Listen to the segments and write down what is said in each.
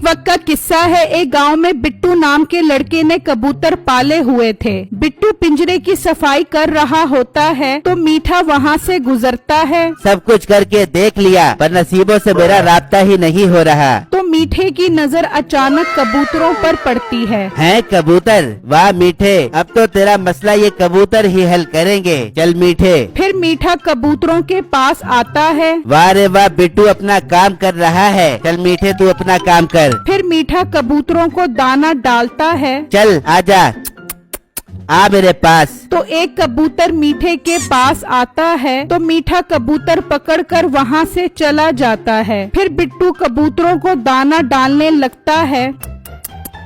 वक्त का किस्सा है। एक गांव में बिट्टू नाम के लड़के ने कबूतर पाले हुए थे। बिट्टू पिंजरे की सफाई कर रहा होता है तो मीठा वहाँ से गुजरता है। सब कुछ करके देख लिया पर नसीबों से मेरा राब्ता ही नहीं हो रहा। तो मीठे की नजर अचानक कबूतरों पर पड़ती है। हैं कबूतर? वाह मीठे, अब तो तेरा मसला ये कबूतर ही हल करेंगे। चल मीठे। फिर मीठा कबूतरों के पास आता है। वाह रे वाह, बिट्टू अपना काम कर रहा है। चल मीठे तू अपना काम कर। फिर मीठा कबूतरों को दाना डालता है। चल आजा, आ मेरे पास। तो एक कबूतर मीठे के पास आता है तो मीठा कबूतर पकड़कर वहाँ से चला जाता है। फिर बिट्टू कबूतरों को दाना डालने लगता है।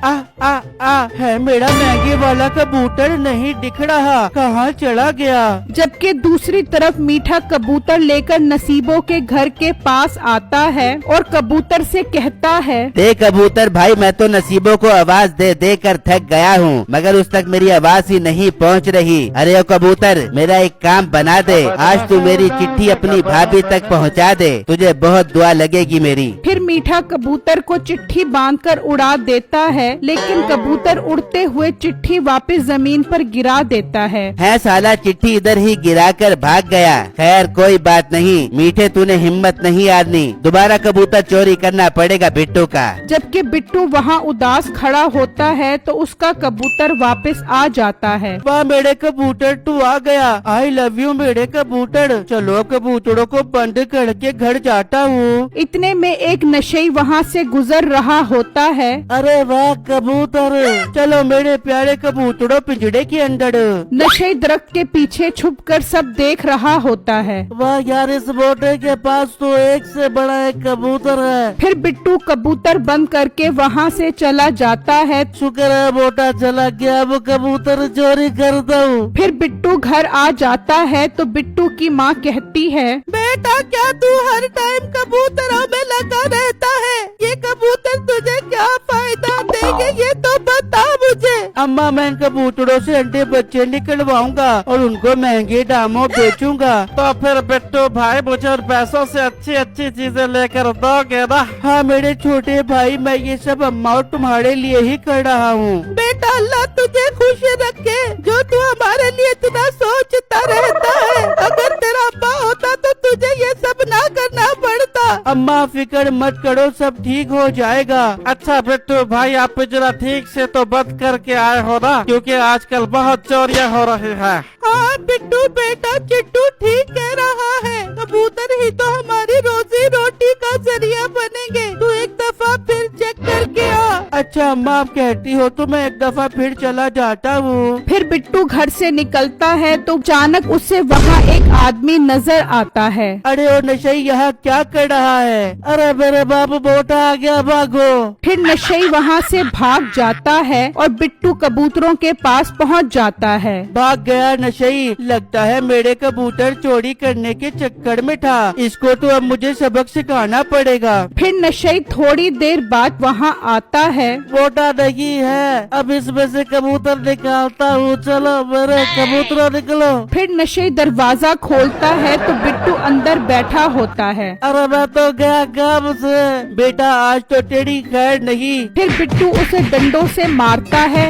है मेरा महंगे वाला कबूतर नहीं दिख रहा, कहाँ चला गया? जबकि दूसरी तरफ मीठा कबूतर लेकर नसीबों के घर के पास आता है और कबूतर से कहता है, दे कबूतर भाई, मैं तो नसीबों को आवाज दे दे कर थक गया हूँ, मगर उस तक मेरी आवाज ही नहीं पहुँच रही। अरे ओ कबूतर, मेरा एक काम बना दे, आज तू मेरी चिट्ठी अपनी भाभी तक पहुँचा दे, तुझे बहुत दुआ लगेगी मेरी। फिर मीठा कबूतर को चिट्ठी बांधकर उड़ा देता है, लेकिन कबूतर उड़ते हुए चिट्ठी वापस जमीन पर गिरा देता है साला चिट्ठी इधर ही गिराकर भाग गया। खैर कोई बात नहीं, मीठे तूने हिम्मत नहीं हारनी, दोबारा कबूतर चोरी करना पड़ेगा बिट्टू का। जबकि बिट्टू वहाँ उदास खड़ा होता है तो उसका कबूतर वापस आ जाता है। वाह मेरे कबूतर, तू आ गया। आई लव यू मेरे कबूतर। चलो कबूतरों को बंद करके घर जाता हूँ। इतने में एक नशेई वहाँ से गुजर रहा होता है। अरे वाह कबूतर, चलो मेरे प्यारे कबूतरों पिंजड़े के अंदर। नशेई दरख्त के पीछे छुपकर सब देख रहा होता है। वाह यार, इस बोटे के पास तो एक से बड़ा एक कबूतर है। फिर बिट्टू कबूतर बंद करके वहाँ से चला जाता है। शुक्र है बोटा चला गया, वो कबूतर चोरी करता हूँ। फिर बिट्टू घर आ जाता है तो बिट्टू की माँ कहती है, बेटा क्या तू हर टाइम कबूतरों में लगा रहता है? ये कबूतर तुझे क्या फायदा देंगे ये तो बता मुझे। अम्मा, मैं इन कबूतरों से अंडे बच्चे निकलवाऊंगा और उनको महंगे दामों बेचूंगा। तो फिर बिट्टू भाई मुझे उन पैसों से अच्छी अच्छी चीजें लेकर दोगे ना? हाँ मेरे छोटे भाई, मैं ये सब अम्मा और तुम्हारे लिए ही कर रहा हूँ। बेटा अल्लाह तुझे खुश रखे, जो तू हमारे लिए इतना सोचता रहता है। अगर तेरा अब्बा होता तो तुझे ये सब ना करना पड़ता। अम्मा फिक्र मत करो, सब ठीक हो जाएगा। अच्छा बिट्टू भाई, आप पिंजरा ठीक से तो बंद करके आए हो ना, क्योंकि आजकल बहुत चोरियां हो रही है। हाँ बिट्टू बेटा, चिट्टू ठीक कह रहा है, कबूतर ही तो हमारी रोजी रोटी का जरिया बनेंगे। तू एक दफा फिर चेक करके आ। अच्छा अम्मा, आप कहती हो तो मैं एक दफा फिर चला जाता हूँ। फिर बिट्टू घर से निकलता है तो अचानक उसे वहाँ एक आदमी नजर आता है। अरे ओ नशई, यहाँ क्या कर रहा है? अरे मेरे बाप, बोटा आ गया, भागो। फिर नशई वहाँ से भाग जाता है और बिट्टू कबूतरों के पास पहुँच जाता है। भाग गया नशई, लगता है मेरे कबूतर चोरी करने के चक्कर में था। इसको तो अब मुझे सबक सिखाना पड़ेगा। फिर नशई थोड़ी देर बाद वहाँ आता है। बोटा नहीं है, अब इसमें से कबूतर निकालता हूँ। चलो मेरे कबूतर निकलो। फिर नशई दरवाजा खोलता है तो बिट्टू अंदर बैठा होता है। अरे मैं तो गया काम से, बेटा आज तो तेरी खैर नहीं। फिर बिट्टू उसे डंडों से मारता है।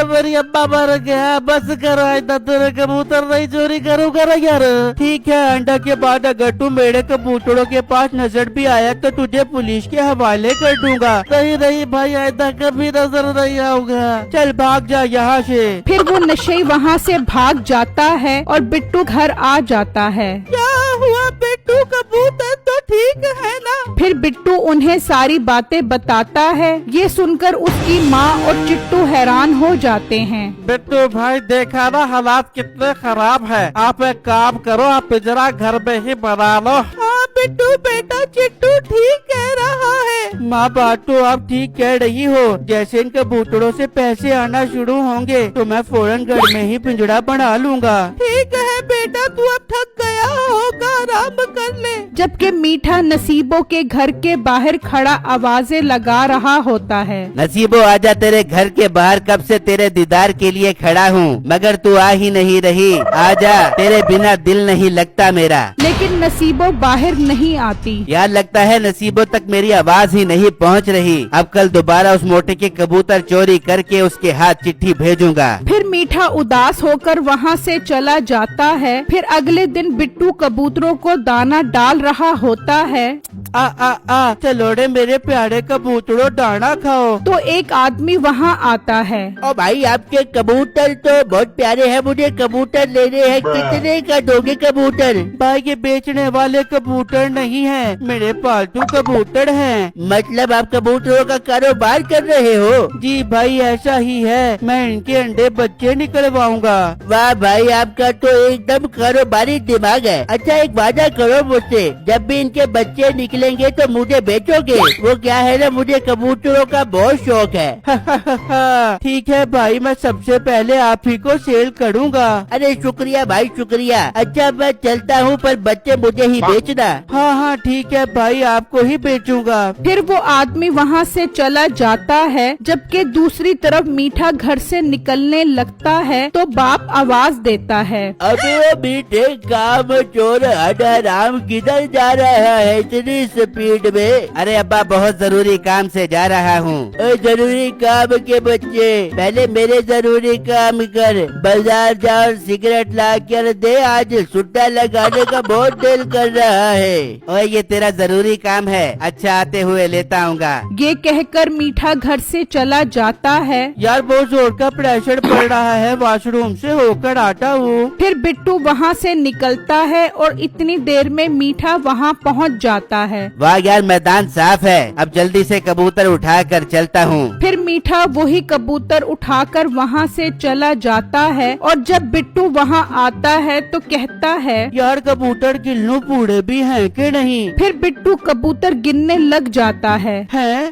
मेरी अम्मा मर गया, बस करो, आइंदा तेरे कबूतर नहीं चोरी करूँगा ना यार। ठीक है, अंडा के बाद अगर तू मेरे कबूतरों के पास नजर भी आया तो तुझे पुलिस के हवाले कर दूंगा। नहीं नहीं भाई, आइंदा कभी नजर नहीं आऊंगा। चल भाग जा यहाँ से। फिर वो नशे वहाँ से भाग जाता है और बिट्टू घर आ जाता है। क्या हुआ बिट्टू, कबूतर तो ठीक है ना? फिर बिट्टू उन्हें सारी बातें बताता है। ये सुनकर उसकी माँ और चिट्टू हैरान हो जाते हैं। बिट्टू भाई, देखा ना हालात कितने खराब है। आप एक काम करो, आप पिंजरा घर में ही बना लो। हाँ बिट्टू बेटा, चिट्टू ठीक कह रहा है। माँ बात तो आप ठीक कह रही हो। जैसे इन कबूतरों से पैसे आना शुरू होंगे तो मैं फौरन घर में ही पिंजरा बना लूंगा। ठीक है बेटा, तू अब थक गया होगा, आराम कर ले। जबकि मीठा नसीबों के घर के बाहर खड़ा आवाजें लगा रहा होता है। नसीबो आजा, तेरे घर के बाहर कब से तेरे दीदार के लिए खड़ा हूँ, मगर तू आ ही नहीं रही। आजा, तेरे बिना दिल नहीं लगता मेरा। लेकिन नसीबो बाहर नहीं आती। यार लगता है नसीबों तक मेरी आवाज ही नहीं पहुंच रही। अब कल दोबारा उस मोटे के कबूतर चोरी करके उसके हाथ चिट्ठी भेजूंगा। फिर मीठा उदास होकर वहाँ से चला जाता है। फिर अगले दिन बिट्टू कबूतरों को दाना डाल रहा होता है। चलो रे मेरे प्यारे कबूतरों दाना खाओ। तो एक आदमी वहाँ आता है। ओ भाई आपके कबूतर तो बहुत प्यारे हैं, मुझे कबूतर लेने हैं, कितने का दोगे कबूतर? भाई ये बेचने वाले कबूतर नहीं हैं, मेरे पालतू कबूतर हैं। मतलब आप कबूतरों का कारोबार कर रहे हो? जी भाई ऐसा ही है, मैं इनके अंडे बच्चे निकलवाऊंगा। वाह भाई आपका तो एकदम कारोबारी दिमाग है। अच्छा एक वादा करो मुझसे, जब भी इनके बच्चे निकलेंगे तो मुझे बेचोगे? वो क्या है ना, मुझे कबूतरों का बहुत शौक है। ठीक है भाई, मैं सबसे पहले आप ही को सेल करूँगा। अरे शुक्रिया भाई शुक्रिया। अच्छा मैं चलता हूँ, पर बच्चे मुझे ही बेचना। हाँ ठीक है भाई, आपको ही बेचूंगा। फिर वो आदमी वहाँ से चला जाता है। जबकि दूसरी तरफ मीठा घर से निकलने लगता है तो बाप आवाज देता है, अबे मीठे काम चोर हराम किधर जा रहा है इतनी स्पीड में? अरे अब्बा बहुत जरूरी काम से जा रहा हूँ। जरूरी काम के बच्चे, पहले मेरे जरूरी काम कर। बाजार जा और सिगरेट ला कर दे, आज सुट्टा लगाने का बहुत दिल कर रहा है। और ये तेरा जरूरी काम है, अच्छा आते हुए लेता आऊंगा। ये कहकर मीठा घर से चला जाता है। यार बहुत जोर का प्रेशर पड़ रहा है, वॉशरूम से होकर आता हूँ। फिर बिट्टू वहाँ से निकलता है और इतनी देर में मीठा वहाँ पहुँच जाता है। वाह यार मैदान साफ है, अब जल्दी से कबूतर उठा कर चलता हूँ। फिर मीठा वही कबूतर उठाकर वहाँ से चला जाता है और जब बिट्टू वहाँ आता है तो कहता है, यार कबूतर गिल्लू पूड़े भी हैं कि नहीं? फिर बिट्टू कबूतर गिनने लग जाता है।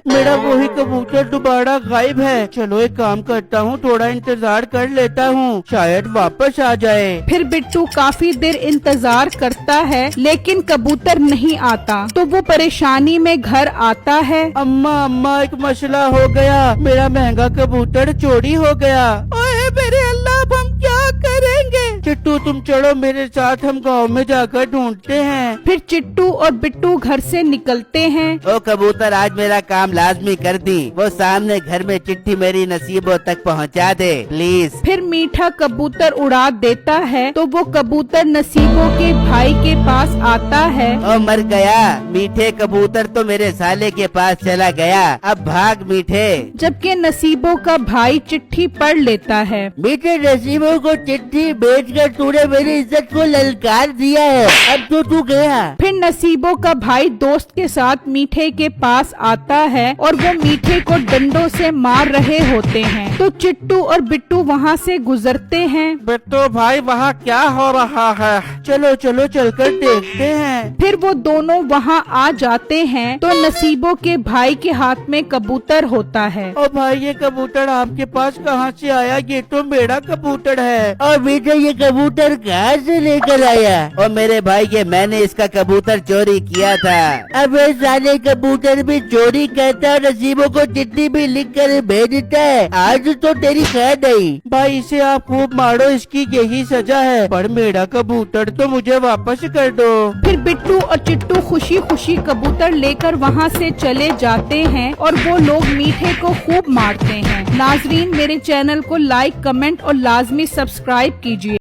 मेरा वही कबूतर दोबारा गायब है। चलो एक काम करता हूँ, थोड़ा इंतजार कर लेता हूँ, शायद वापस आ जाए। फिर बिट्टू काफी देर इंतजार करता है लेकिन कबूतर नहीं आता। तो वो परेशानी में घर आता है। अम्मा एक मसला हो गया, मेरा महंगा कबूतर चोरी हो गया। ओए मेरे अल्लाह, अब हम क्या करेंगे? चिट्टू तुम चलो मेरे साथ, हम गांव में जाकर ढूंढते हैं। फिर चिट्टू और बिट्टू घर से निकलते हैं। ओ कबूतर आज मेरा काम लाजमी कर दी, वो सामने घर में चिट्ठी मेरी नसीबों तक पहुंचा दे प्लीज। फिर मीठा कबूतर उड़ा देता है तो वो कबूतर नसीबों के भाई के पास आता है। ओ मर गया, मीठे कबूतर तो मेरे साले के पास चला गया, अब भाग मीठे। जबकि नसीबों का भाई चिट्ठी पढ़ लेता है। मीठे नसीबों को चिट्ठी भेजकर तूने मेरी इज्जत को ललकार दिया है, अब तो तू गया। फिर नसीबों का भाई दोस्त के साथ मीठे के पास आता है और वो मीठे को डंडों से मार रहे होते हैं। तो चिट्टू और बिट्टू वहाँ से गुजरते हैं। बिट्टू भाई वहाँ क्या हो रहा है? चलो चलकर देखते हैं। फिर वो दोनों वहाँ आ जाते हैं तो नसीबों के भाई के हाथ में कबूतर होता है। ओ भाई ये कबूतर आपके पास कहाँ से आया? ये तो मेरा कबूतर है। और बेटा ये कबूतर कहाँ से लेकर आया? और मेरे भाई ये मैंने इसका कबूतर चोरी किया था। अब साले कबूतर भी चोरी करता है, नसीबों को चिट्ठी भी लिख कर भेजता है। आज तो तेरी खैर नहीं। भाई इसे आप खूब मारो, इसकी यही सजा है, पर मेरा कबूतर तो मुझे वापस कर दो। फिर बिट्टू और चिट्टू खुशी खुशी कबूतर लेकर वहाँ से चले जाते हैं और वो लोग मीठे को खूब मारते हैं। नाजरीन मेरे चैनल को लाइक, कमेंट और लाजमी सब्सक्राइब कीजिए।